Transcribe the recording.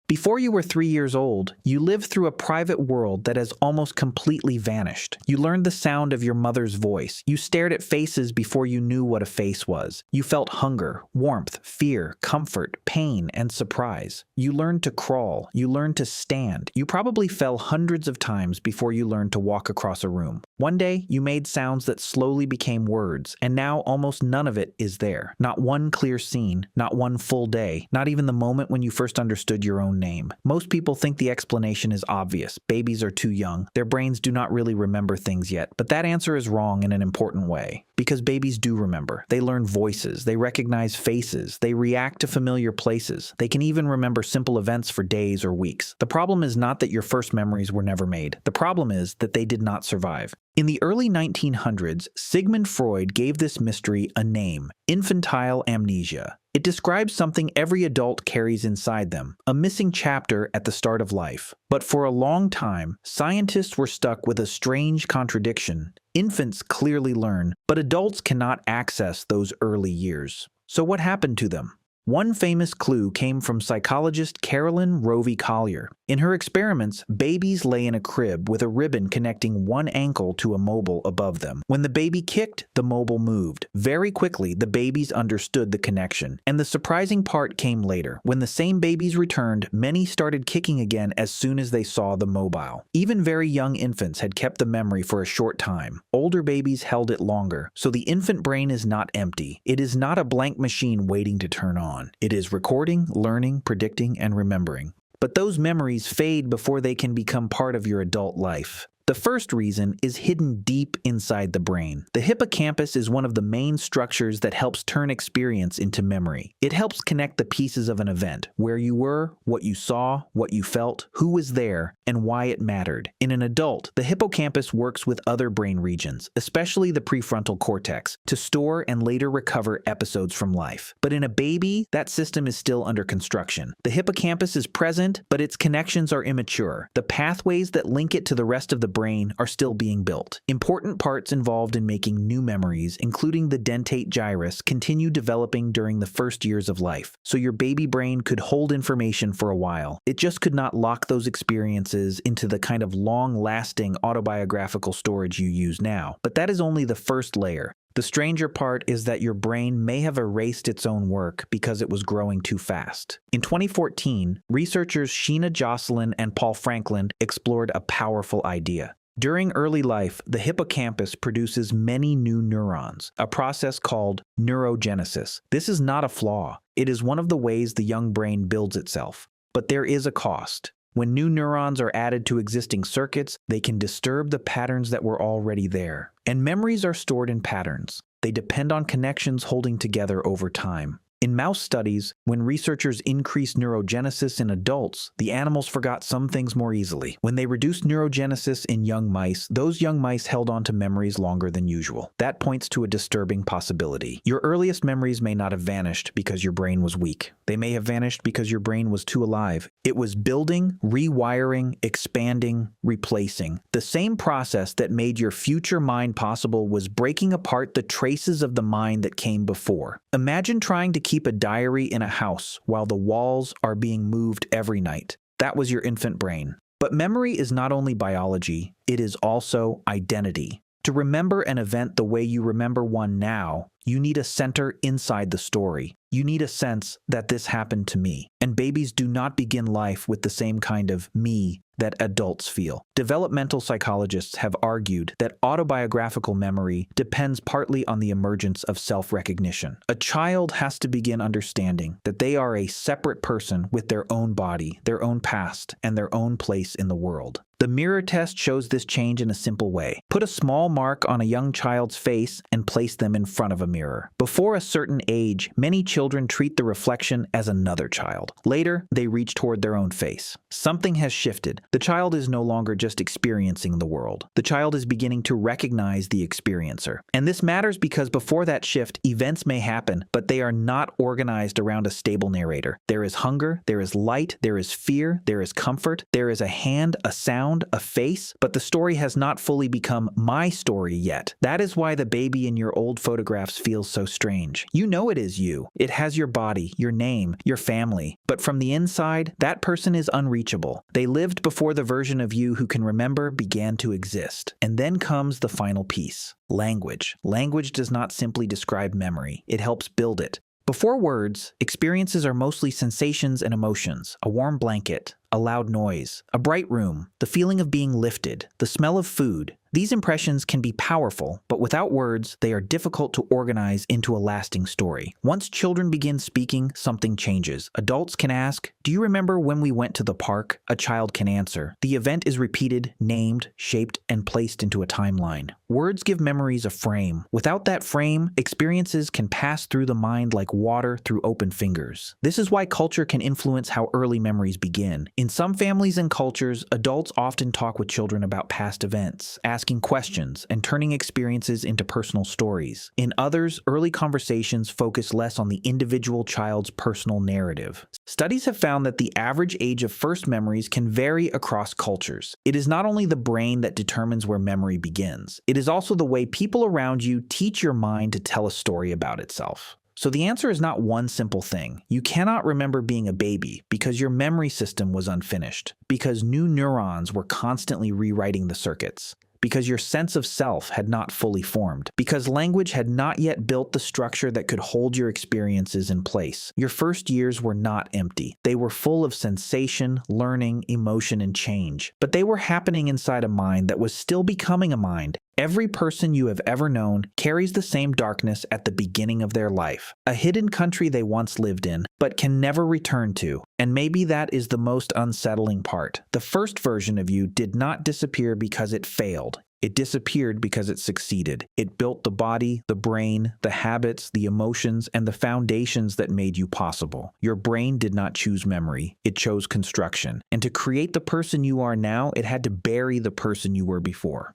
Before you were 3 years old, you lived through a private world that has almost completely vanished. You learned the sound of your mother's voice. You stared at faces before you knew what a face was. You felt hunger, warmth, fear, comfort, pain, and surprise. You learned to crawl. You learned to stand. You probably fell hundreds of times before you learned to walk across a room. One day, you made sounds that slowly became words, and now almost none of it is there. Not one clear scene, not one full day, not even the moment when you first understood your own name. Most people think the explanation is obvious. Babies are too young. Their brains do not really remember things yet. But that answer is wrong in an important way. Because babies do remember. They learn voices. They recognize faces. They react to familiar places. They can even remember simple events for days or weeks. The problem is not that your first memories were never made. The problem is that they did not survive. In the early 1900s, Sigmund Freud gave this mystery a name: infantile amnesia. It describes something every adult carries inside them, a missing chapter at the start of life. But for a long time, scientists were stuck with a strange contradiction. Infants clearly learn, but adults cannot access those early years. So what happened to them? One famous clue came from psychologist Carolyn Rovey Collier. In her experiments, babies lay in a crib with a ribbon connecting one ankle to a mobile above them. When the baby kicked, the mobile moved. Very quickly, the babies understood the connection. And the surprising part came later. When the same babies returned, many started kicking again as soon as they saw the mobile. Even very young infants had kept the memory for a short time. Older babies held it longer. So the infant brain is not empty. It is not a blank machine waiting to turn on. It is recording, learning, predicting, and remembering. But those memories fade before they can become part of your adult life. The first reason is hidden deep inside the brain. The hippocampus is one of the main structures that helps turn experience into memory. It helps connect the pieces of an event: where you were, what you saw, what you felt, who was there, and why it mattered. In an adult, the hippocampus works with other brain regions, especially the prefrontal cortex, to store and later recover episodes from life. But in a baby, that system is still under construction. The hippocampus is present, but its connections are immature. The pathways that link it to the rest of the brain are still being built. Important parts involved in making new memories, including the dentate gyrus, continue developing during the first years of life. So your baby brain could hold information for a while. It just could not lock those experiences into the kind of long-lasting autobiographical storage you use now. But that is only the first layer. The stranger part is that your brain may have erased its own work because it was growing too fast. In 2014, researchers Sheena Jocelyn and Paul Franklin explored a powerful idea. During early life, the hippocampus produces many new neurons, a process called neurogenesis. This is not a flaw. It is one of the ways the young brain builds itself. But there is a cost. When new neurons are added to existing circuits, they can disturb the patterns that were already there. And memories are stored in patterns. They depend on connections holding together over time. In mouse studies, when researchers increased neurogenesis in adults, the animals forgot some things more easily. When they reduced neurogenesis in young mice, those young mice held on to memories longer than usual. That points to a disturbing possibility. Your earliest memories may not have vanished because your brain was weak. They may have vanished because your brain was too alive. It was building, rewiring, expanding, replacing. The same process that made your future mind possible was breaking apart the traces of the mind that came before. Imagine trying to keep a diary in a house while the walls are being moved every night. That was your infant brain. But memory is not only biology, it is also identity. To remember an event the way you remember one now, you need a center inside the story. You need a sense that this happened to me. And babies do not begin life with the same kind of me that adults feel. Developmental psychologists have argued that autobiographical memory depends partly on the emergence of self-recognition. A child has to begin understanding that they are a separate person with their own body, their own past, and their own place in the world. The mirror test shows this change in a simple way. Put a small mark on a young child's face and place them in front of a mirror. Before a certain age, many children treat the reflection as another child. Later, they reach toward their own face. Something has shifted. The child is no longer just experiencing the world. The child is beginning to recognize the experiencer. And this matters because before that shift, events may happen, but they are not organized around a stable narrator. There is hunger, there is light, there is fear, there is comfort, there is a hand, a sound, a face, but the story has not fully become my story yet. That is why the baby in your old photographs feels so strange. You know it is you. It It has your body, your name, your family. But from the inside, that person is unreachable. They lived before the version of you who can remember began to exist. And then comes the final piece. Language. Language does not simply describe memory. It helps build it. Before words, experiences are mostly sensations and emotions. A warm blanket, a loud noise, a bright room, the feeling of being lifted, the smell of food. These impressions can be powerful, but without words, they are difficult to organize into a lasting story. Once children begin speaking, something changes. Adults can ask, "Do you remember when we went to the park?" A child can answer. The event is repeated, named, shaped, and placed into a timeline. Words give memories a frame. Without that frame, experiences can pass through the mind like water through open fingers. This is why culture can influence how early memories begin. In some families and cultures, adults often talk with children about past events, asking questions, and turning experiences into personal stories. In others, early conversations focus less on the individual child's personal narrative. Studies have found that the average age of first memories can vary across cultures. It is not only the brain that determines where memory begins, it is also the way people around you teach your mind to tell a story about itself. So the answer is not one simple thing. You cannot remember being a baby because your memory system was unfinished, because new neurons were constantly rewriting the circuits, because your sense of self had not fully formed, because language had not yet built the structure that could hold your experiences in place. Your first years were not empty. They were full of sensation, learning, emotion, and change. But they were happening inside a mind that was still becoming a mind. Every person you have ever known carries the same darkness at the beginning of their life, a hidden country they once lived in, but can never return to. And maybe that is the most unsettling part. The first version of you did not disappear because it failed. It disappeared because it succeeded. It built the body, the brain, the habits, the emotions, and the foundations that made you possible. Your brain did not choose memory. It chose construction. And to create the person you are now, it had to bury the person you were before.